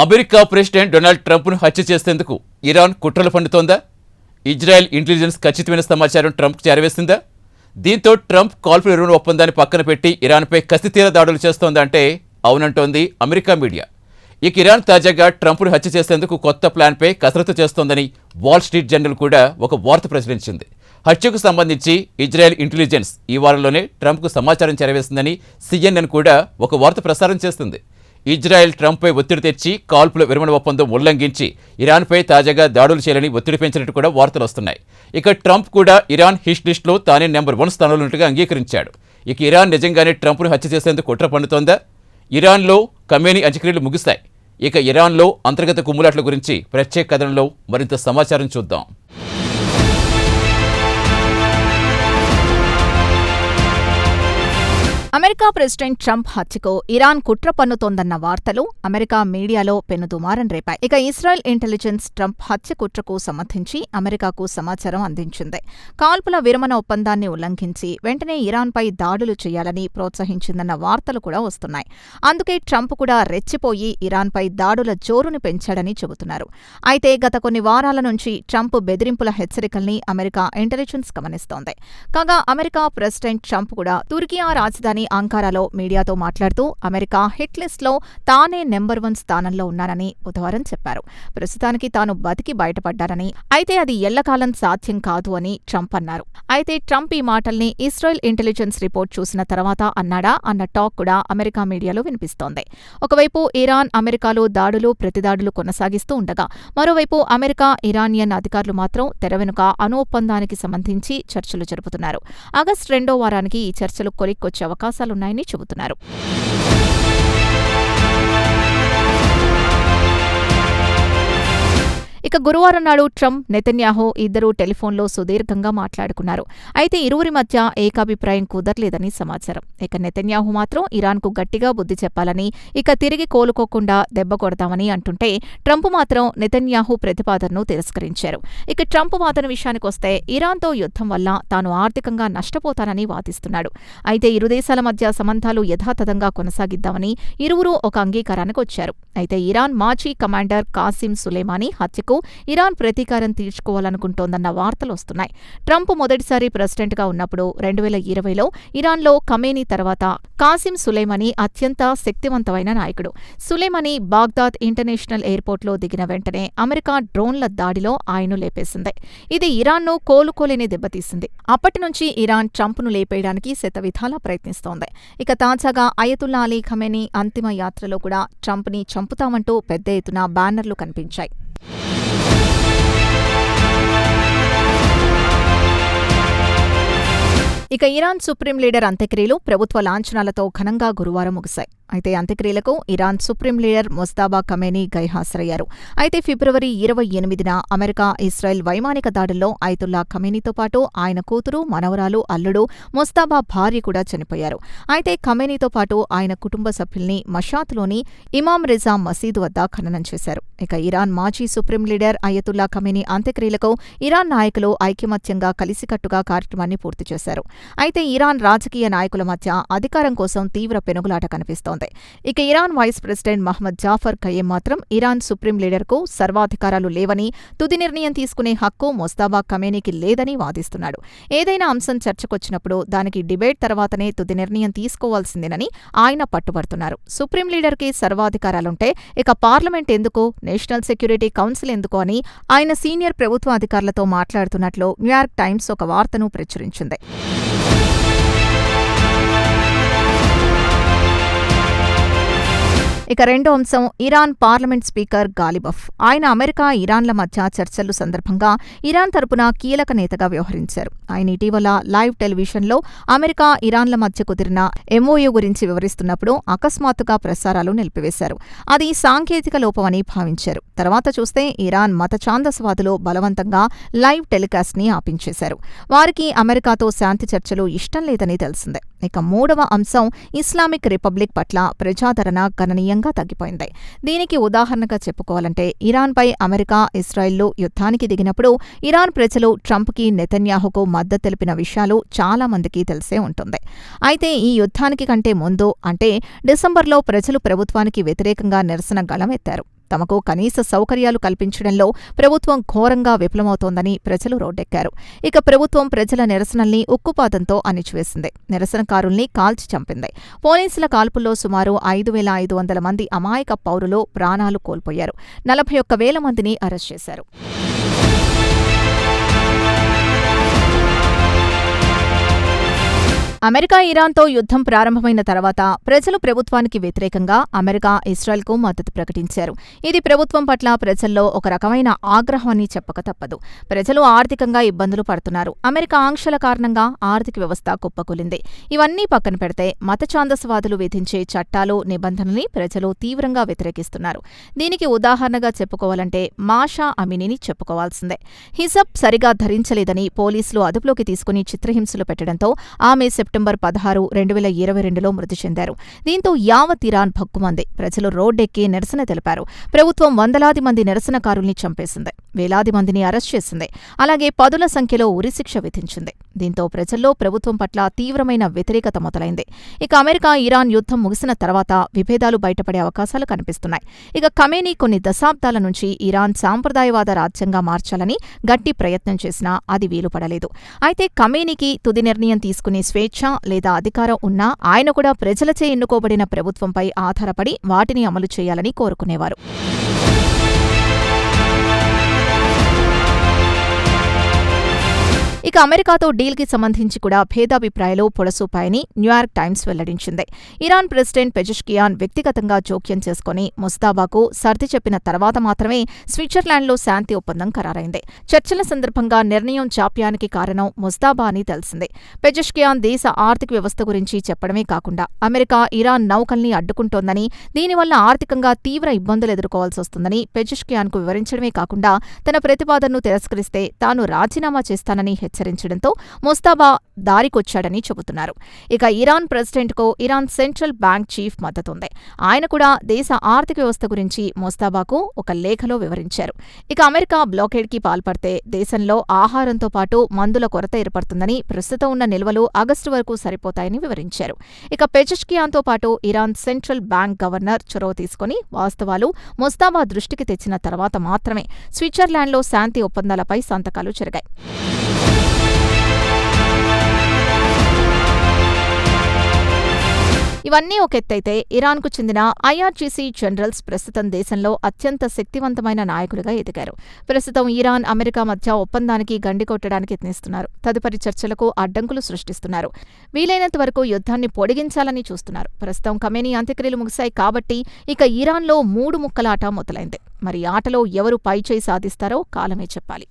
America president Donald ట్రంప్ను హత్య చేసేందుకు Iran కుట్రలు పన్నుతోందా? ఇజ్రాయెల్ ఇంటెలిజెన్స్ ఖచ్చితమైన సమాచారం ట్రంప్కు చేరవేసిందా? దీంతో ట్రంప్ కాల్పుల విరమణ ఒప్పందాన్ని పక్కన పెట్టి ఇరాన్పై కసితీర దాడులు చేస్తోందా అంటే అవునంటోంది అమెరికా మీడియా. ఇక ఇరాన్ తాజాగా ట్రంప్ను హత్య చేసేందుకు కొత్త ప్లాన్పై కసరత్తు చేస్తోందని వాల్ స్ట్రీట్ జర్నల్ కూడా ఒక వార్త ప్రచురించింది. హత్యకు సంబంధించి ఇజ్రాయెల్ ఇంటెలిజెన్స్ ఈ వారంలోనే ట్రంప్కు సమాచారం చేరవేసిందని CNN కూడా ఒక వార్త ప్రసారం చేస్తుంది. ఇజ్రాయెల్ ట్రంప్పై ఒత్తిడి తెచ్చి కాల్పుల విరమణ ఒప్పందం ఉల్లంఘించి ఇరాన్పై తాజాగా దాడులు చేయాలని ఒత్తిడి పెంచినట్టు కూడా వార్తలు వస్తున్నాయి. ఇక ట్రంప్ కూడా ఇరాన్ హిట్ లిస్టులో తానే నెంబర్ 1 స్థానంలో ఉన్నట్టుగా అంగీకరించాడు. ఇక ఇరాన్ నిజంగానే ట్రంప్ను హత్య చేసేందుకు కుట్ర పన్నుతోందా? ఇరాన్లో ఖమేనీ అంత్యక్రియలు ముగిస్తాయి. ఇక ఇరాన్లో అంతర్గత కుమ్ములాట్ల గురించి ప్రత్యేక కథనంలో మరింత సమాచారం చూద్దాం. అమెరికా ప్రెసిడెంట్ ట్రంప్ హత్యకు ఇరాన్ కుట్ర పన్నుతోందన్న వార్తలు అమెరికా మీడియాలో పెనుదుమారం రేపాయి. ఇక ఇజ్రాయెల్ ఇంటెలిజెన్స్ ట్రంప్ హత్య కుట్రకు సంబంధించి అమెరికాకు సమాచారం అందించింది. కాల్పుల విరమణ ఒప్పందాన్ని ఉల్లంఘించి వెంటనే ఇరాన్పై దాడులు చేయాలని ప్రోత్సహించిందన్న వార్తలు కూడా వస్తున్నాయి. అందుకే ట్రంప్ కూడా రెచ్చిపోయి ఇరాన్పై దాడుల జోరును పెంచాడని చెబుతున్నారు. అయితే గత కొన్ని వారాల నుంచి ట్రంప్ బెదిరింపుల హెచ్చరికల్ని అమెరికా ఇంటెలిజెన్స్ గమనిస్తోంది. కాగా అమెరికా ప్రెసిడెంట్ ట్రంప్ కూడా తుర్కియా రాజధాని అంకారాలో మీడియాతో మాట్లాడుతూ అమెరికా హిట్ లిస్ట్లో తానే నెంబర్ 1 స్థానంలో ఉన్నానని బుధవారం చెప్పారు. ప్రస్తుతానికి తాను బతికి బయటపడ్డానని, అయితే అది ఎల్లకాలం సాధ్యం కాదు అని ట్రంప్ అన్నారు. అయితే ట్రంప్ ఈ మాటల్ని ఇజ్రాయెల్ ఇంటెలిజెన్స్ రిపోర్ట్ చూసిన తర్వాత అన్నాడా అన్న టాక్ కూడా అమెరికా మీడియాలో వినిపిస్తోంది. ఒకవైపు ఇరాన్ అమెరికాలో దాడులు ప్రతిదాడులు కొనసాగిస్తూ ఉండగా, మరోవైపు అమెరికా ఇరానియన్ అధికారులు మాత్రం తెర వెనుక అణు ఒప్పందానికి సంబంధించి చర్చలు జరుపుతున్నారు. ఆగస్టు 2వ వారానికి ఈ చర్చలు కొలిక్కొచ్చే అవకాశాలున్నాయని చెబుతున్నారు. ఇక గురువారం నాడు ట్రంప్, నెతన్యాహు ఇద్దరూ టెలిఫోన్లో సుదీర్ఘంగా మాట్లాడుకున్నారు. అయితే ఇరువురి మధ్య ఏకాభిప్రాయం కుదరలేదని సమాచారం. ఇక నెతన్యాహు మాత్రం ఇరాన్కు గట్టిగా బుద్ధి చెప్పాలని, ఇక తిరిగి కోలుకోకుండా దెబ్బ కొడతామని అంటుంటే, ట్రంప్ మాత్రం నెతన్యాహు ప్రతిపాదనను తిరస్కరించారు. ఇక ట్రంప్ వాదన విషయానికొస్తే ఇరాన్తో యుద్ధం వల్ల తాను ఆర్థికంగా నష్టపోతానని వాదిస్తున్నాడు. అయితే ఇరు దేశాల మధ్య సంబంధాలు యథాతథంగా కొనసాగిద్దామని ఇరువురూ ఒక అంగీకారానికి వచ్చారు. అయితే ఇరాన్ మాజీ కమాండర్ కాసిం సులేమానీ హత్యకు ఇరాన్ ప్రతీకారం తీర్చుకోవాలనుకుంటోందన్న వార్తలొస్తున్నాయి. ట్రంప్ మొదటిసారి ప్రెసిడెంట్గా ఉన్నప్పుడు 2020లో ఇరాన్లో ఖమేనీ తర్వాత కాసిం సులేమానీ అత్యంత శక్తివంతమైన నాయకుడు. సులేమానీ బాగ్దాద్ ఇంటర్నేషనల్ ఎయిర్పోర్ట్లో దిగిన వెంటనే అమెరికా డ్రోన్ల దాడిలో ఆయన్ను లేపేసింది. ఇది ఇరాన్ను కోలుకోలేని దెబ్బతీసింది. అప్పటి నుంచి ఇరాన్ ట్రంప్ను లేపేయడానికి శతవిధాలా ప్రయత్నిస్తోంది. ఇక తాజాగా అయతుల్లా అలీ ఖమేనీ అంతిమ యాత్రలో కూడా ట్రంప్ని చంపుతామంటూ పెద్ద ఎత్తున బ్యానర్లు కనిపించాయి. ఇక ఇరాన్ సుప్రీం లీడర్ అంత్యక్రియలు ప్రభుత్వ లాంఛనాలతో ఘనంగా గురువారం ముగిశాయి. అయితే అంత్యక్రియలకు ఇరాన్ సుప్రీం లీడర్ ముజ్తబా ఖమేనీ గైహాజరయ్యారు. అయితే ఫిబ్రవరి 28న అమెరికా ఇజ్రాయెల్ వైమానిక దాడుల్లో అయతుల్లా ఖమేనీతో పాటు ఆయన కూతురు, మనవరాలు, అల్లుడు, ముజ్తబా భార్య కూడా చనిపోయారు. అయితే ఖమేనీతో పాటు ఆయన కుటుంబ సభ్యుల్ని మషాద్లోని ఇమాం రిజా మసీదు వద్ద ఖననం చేశారు. ఇక ఇరాన్ మాజీ సుప్రీం లీడర్ అయతుల్లా ఖమేనీ అంత్యక్రియలకు ఇరాన్ నాయకులు ఐకమత్యంగా కలిసికట్టుగా కార్యక్రమాన్ని పూర్తి చేశారు. అయితే ఇరాన్ రాజకీయ నాయకుల మధ్య అధికారం కోసం తీవ్ర పెనుగులాట కనిపిస్తోంది. ఇక Iran vice president Mohammad Jafar Qayyum మాత్రం ఇరాన్ సుప్రీం లీడర్కు సర్వాధికారాలు లేవని, తుది నిర్ణయం తీసుకునే హక్కు ముజ్తబా ఖమేనీకి లేదని వాదిస్తున్నాడు. ఏదైనా అంశం చర్చకొచ్చినప్పుడు దానికి డిబేట్ తర్వాతనే తుది నిర్ణయం తీసుకోవాల్సిందేనని ఆయన పట్టుబడుతున్నారు. సుప్రీం లీడర్కి సర్వాధికారాలుంటే ఇక పార్లమెంట్ ఎందుకు, నేషనల్ సెక్యూరిటీ కౌన్సిల్ ఎందుకు అని ఆయన సీనియర్ ప్రభుత్వ అధికారులతో మాట్లాడుతున్నట్లు న్యూయార్క్ టైమ్స్ ఒక వార్తను ప్రచురించింది. ఇక రెండో అంశం ఇరాన్ పార్లమెంట్ స్పీకర్ గాలిబఫ్. ఆయన అమెరికా, ఇరాన్ల మధ్య చర్చల సందర్భంగా ఇరాన్ తరపున కీలక నేతగా వ్యవహరించారు. ఆయన ఇటీవల లైవ్ టెలివిజన్లో అమెరికా, ఇరాన్ల మధ్య కుదిరిన MOU గురించి వివరిస్తున్నప్పుడు అకస్మాత్తుగా ప్రసారాలు నిలిపివేశారు. అది సాంకేతిక లోపమని భావించారు. తర్వాత చూస్తే ఇరాన్ మత ఛాందసవాదులు బలవంతంగా లైవ్ టెలికాస్ట్ని ఆపించేశారు. వారికి అమెరికాతో శాంతి చర్చలు ఇష్టం లేదని తెలిసిందే. ఇక మూడవ అంశం ఇస్లామిక్ రిపబ్లిక్ పట్ల ప్రజాదరణ గణనీయంగా తగ్గిపోయింది. దీనికి ఉదాహరణగా చెప్పుకోవాలంటే ఇరాన్పై అమెరికా, ఇజ్రాయెల్లు యుద్ధానికి దిగినప్పుడు ఇరాన్ ప్రజలు ట్రంప్కి, నెతన్యాహుకు మద్దతు తెలిపిన విషయాలు చాలా మందికి తెలిసే ఉంటుంది. అయితే ఈ యుద్ధానికి కంటే ముందు అంటే డిసెంబర్లో ప్రజలు ప్రభుత్వానికి వ్యతిరేకంగా నిరసన గళమెత్తారు. తమకు కనీస సౌకర్యాలు కల్పించడంలో ప్రభుత్వం ఘోరంగా విఫలమవుతోందని ప్రజలు రోడ్డెక్కారు. ఇక ప్రభుత్వం ప్రజల నిరసనల్ని ఉక్కుపాదంతో అణిచివేసింది. నిరసనకారుల్ని కాల్చి చంపింది. పోలీసుల కాల్పుల్లో సుమారు 5,500 మంది అమాయక పౌరులు ప్రాణాలు కోల్పోయారు. 41,000 మందిని అరెస్ట్ చేశారు. అమెరికా ఇరాన్తో యుద్ధం ప్రారంభమైన తర్వాత ప్రజలు ప్రభుత్వానికి వ్యతిరేకంగా అమెరికా ఇజ్రాయెల్కు మద్దతు ప్రకటించారు. ఇది ప్రభుత్వం పట్ల ప్రజల్లో ఒక రకమైన ఆగ్రహాన్ని చెప్పక తప్పదు. ప్రజలు ఆర్థికంగా ఇబ్బందులు పడుతున్నారు. అమెరికా ఆంక్షల కారణంగా ఆర్థిక వ్యవస్థ కుప్పకూలింది. ఇవన్నీ పక్కన పెడితే మత ఛాందసవాదులు విధించే చట్టాలు, నిబంధనల్ని ప్రజలు తీవ్రంగా వ్యతిరేకిస్తున్నారు. దీనికి ఉదాహరణగా చెప్పుకోవాలంటే మాషా అమినీని చెప్పుకోవాల్సిందే. హిజబ్ సరిగా ధరించలేదని పోలీసులు అదుపులోకి తీసుకుని చిత్రహింసలు పెట్టడంతో ఆమె సెప్టెంబర్ 16, 2022లో మృతి చెందారు. దీంతో యావత్ ఇరాన్ భగ్గుమంది. ప్రజలు రోడ్డెక్కి నిరసన తెలిపారు. ప్రభుత్వం వందలాది మంది నిరసనకారుల్ని చంపేసింది. వేలాది మందిని అరెస్ట్ చేసింది. అలాగే పదుల సంఖ్యలో ఉరిశిక్ష విధించింది. దీంతో ప్రజల్లో ప్రభుత్వం పట్ల తీవ్రమైన వ్యతిరేకత మొదలైంది. ఇక అమెరికా ఇరాన్ యుద్ధం ముగిసిన తర్వాత విభేదాలు బయటపడే అవకాశాలు కనిపిస్తున్నాయి. ఇక ఖమేనీ కొన్ని దశాబ్దాల నుంచి ఇరాన్ సాంప్రదాయవాద రాజ్యంగా మార్చాలని గట్టి ప్రయత్నం చేసినా అది వీలుపడలేదు. అయితే ఖమేనీకి తుది నిర్ణయం తీసుకునే స్వేచ్ఛ లేదా అధికారం ఉన్నా ఆయన కూడా ప్రజలచే ఎన్నుకోబడిన ప్రభుత్వంపై ఆధారపడి వాటిని అమలు చేయాలని కోరుకునేవారు. ఇక అమెరికాతో డీల్కి సంబంధించి కూడా భేదాభిప్రాయాలు పొడసూపాయని న్యూయార్క్ టైమ్స్ వెల్లడించింది. ఇరాన్ ప్రెసిడెంట్ పెజెష్కియాన్ వ్యక్తిగతంగా జోక్యం చేసుకుని ముస్తాబాకు సర్ది చెప్పిన తర్వాత మాత్రమే స్విట్జర్లాండ్లో శాంతి ఒప్పందం ఖరారైంది. చర్చల సందర్భంగా నిర్ణయం జాప్యానికి కారణం ముస్తాబా అని తెలిసింది. పెజెష్కియాన్ దేశ ఆర్థిక వ్యవస్థ గురించి చెప్పడమే కాకుండా అమెరికా ఇరాన్ నౌకల్ని అడ్డుకుంటోందని, దీనివల్ల ఆర్థికంగా తీవ్ర ఇబ్బందులు ఎదుర్కోవాల్సి వస్తుందని పెజెష్కియాన్కు వివరించడమే కాకుండా తన ప్రతిపాదనను తిరస్కరిస్తే తాను రాజీనామా చేస్తానని హెచ్చరించడంతో ముస్తాబా దారికొచ్చాడని చెబుతున్నారు. ఇక ఇరాన్ ప్రెసిడెంట్కు ఇరాన్ సెంట్రల్ బ్యాంక్ చీఫ్ మద్దతుంది. ఆయన కూడా దేశ ఆర్థిక వ్యవస్థ గురించి ముస్తాబాకు ఒక లేఖలో వివరించారు. ఇక అమెరికా బ్లాకేడ్కి పాల్పడితే దేశంలో ఆహారంతో పాటు మందుల కొరత ఏర్పడుతుందని, ప్రస్తుతం ఉన్న నిల్వలు ఆగస్టు వరకు సరిపోతాయని వివరించారు. ఇక పెజెష్కియాన్తో పాటు ఇరాన్ సెంట్రల్ బ్యాంక్ గవర్నర్ చొరవ తీసుకుని వాస్తవాలు ముస్తాబా దృష్టికి తెచ్చిన తర్వాత మాత్రమే స్విట్జర్లాండ్లో శాంతి ఒప్పందాలపై సంతకాలు జరిగాయి. ఇవన్నీ ఒక ఎత్తైతే ఇరాన్కు చెందిన ఐఆర్జీసీ జనరల్స్ ప్రస్తుతం దేశంలో అత్యంత శక్తివంతమైన నాయకులుగా ఎదిగారు. ప్రస్తుతం ఇరాన్, అమెరికా మధ్య ఒప్పందానికి గండికొట్టడానికి యత్నిస్తున్నారు. తదుపరి చర్చలకు అడ్డంకులు సృష్టిస్తున్నారు. వీలైనంత వరకు యుద్ధాన్ని పొడిగించాలని చూస్తున్నారు. ప్రస్తుతం ఖమేనీ అంత్యక్రియలు ముగిశాయి కాబట్టి ఇక ఇరాన్లో 3 ముక్కల ఆట మొదలైంది. మరి ఆటలో ఎవరు పైచేయి సాధిస్తారో కాలమే చెప్పాలి.